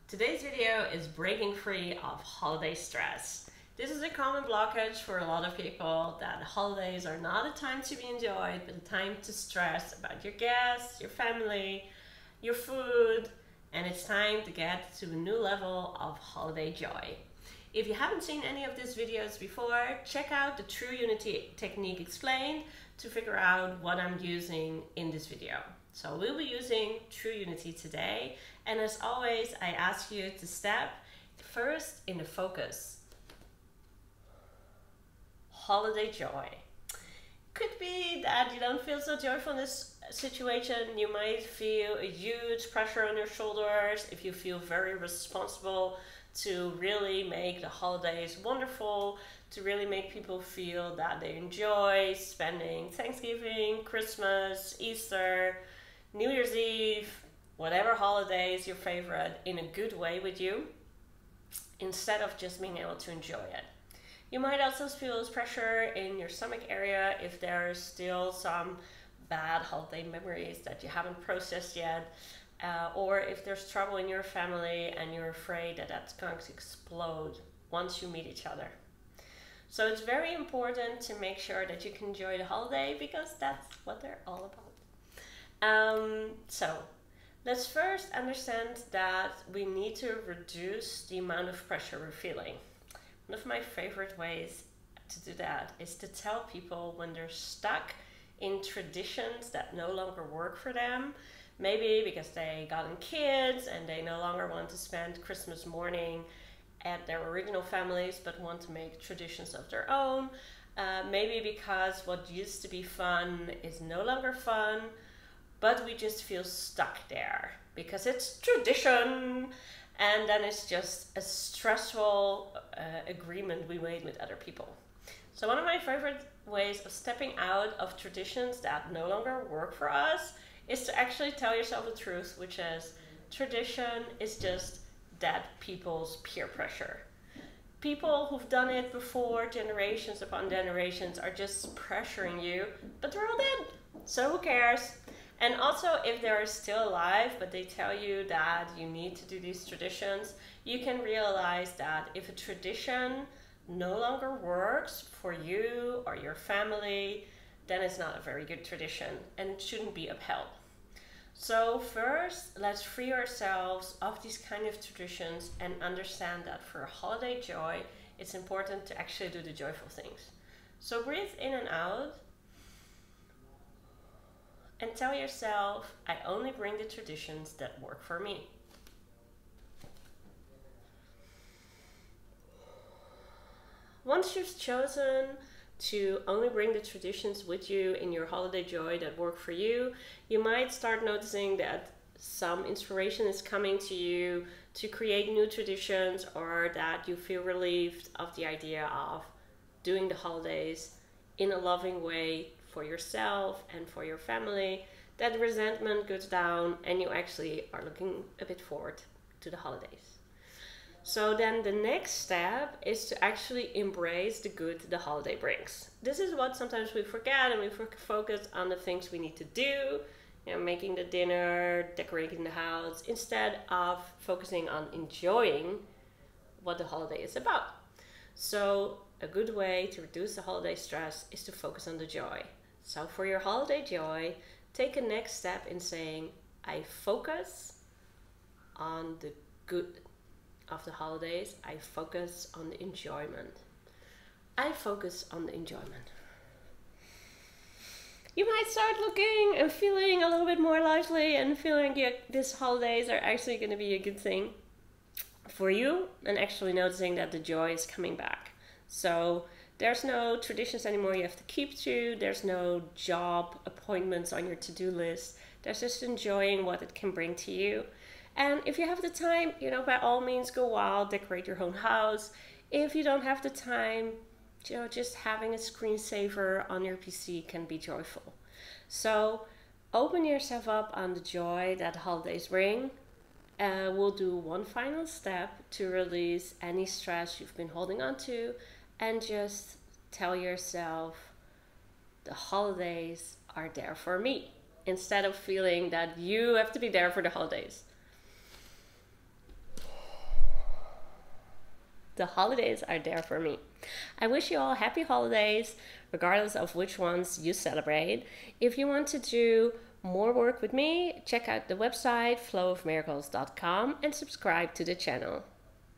Today's video is breaking free of holiday stress. This is a common blockage for a lot of people, that holidays are not a time to be enjoyed, but a time to stress about your guests, your family, your food, and it's time to get to a new level of holiday joy. If you haven't seen any of these videos before, check out the True Unity technique explained to figure out what I'm using in this video. So we'll be using True Unity today, and as always I ask you to step first in the focus. Holiday joy. Could be that you don't feel so joyful in this situation. You might feel a huge pressure on your shoulders if you feel very responsible to really make the holidays wonderful, to really make people feel that they enjoy spending Thanksgiving, Christmas, Easter, New Year's Eve, whatever holiday is your favorite, in a good way with you, instead of just being able to enjoy it. You might also feel this pressure in your stomach area if there's still some bad holiday memories that you haven't processed yet, or if there's trouble in your family and you're afraid that that's going to explode once you meet each other. So it's very important to make sure that you can enjoy the holiday, because that's what they're all about. So let's first understand that we need to reduce the amount of pressure we're feeling. One of my favorite ways to do that is to tell people when they're stuck in traditions that no longer work for them, maybe because they gotten kids and they no longer want to spend Christmas morning at their original families but want to make traditions of their own, maybe because what used to be fun is no longer fun, but we just feel stuck there because it's tradition, and then it's just a stressful agreement we made with other people. So one of my favorite ways of stepping out of traditions that no longer work for us is to actually tell yourself the truth, which is tradition is just dead people's peer pressure. People who've done it before, generations upon generations, are just pressuring you, but they're all dead, so who cares? And also, if they're still alive, but they tell you that you need to do these traditions, you can realize that if a tradition no longer works for you or your family, then it's not a very good tradition and it shouldn't be upheld. So first, let's free ourselves of these kind of traditions and understand that for holiday joy, it's important to actually do the joyful things. So breathe in and out. And tell yourself, I only bring the traditions that work for me. Once you've chosen to only bring the traditions with you in your holiday joy that work for you, you might start noticing that some inspiration is coming to you to create new traditions, or that you feel relieved of the idea of doing the holidays in a loving way for yourself and for your family, that resentment goes down and you actually are looking a bit forward to the holidays. So then the next step is to actually embrace the good the holiday brings. This is what sometimes we forget, and we focus on the things we need to do, making the dinner, decorating the house, instead of focusing on enjoying what the holiday is about. So a good way to reduce the holiday stress is to focus on the joy. So for your holiday joy, take a next step in saying, I focus on the good of the holidays. I focus on the enjoyment. I focus on the enjoyment. You might start looking and feeling a little bit more lively and feeling these holidays are actually going to be a good thing for you, and actually noticing that the joy is coming back. So there's no traditions anymore you have to keep to. There's no job appointments on your to-do list. There's just enjoying what it can bring to you. And if you have the time, by all means go wild, decorate your own house. If you don't have the time, just having a screensaver on your PC can be joyful. So open yourself up on the joy that the holidays bring. We'll do one final step to release any stress you've been holding on to, and just tell yourself, the holidays are there for me, instead of feeling that you have to be there for the holidays. The holidays are there for me. I wish you all happy holidays, regardless of which ones you celebrate. If you want to do more work with me, check out the website flowofmiracles.com and subscribe to the channel.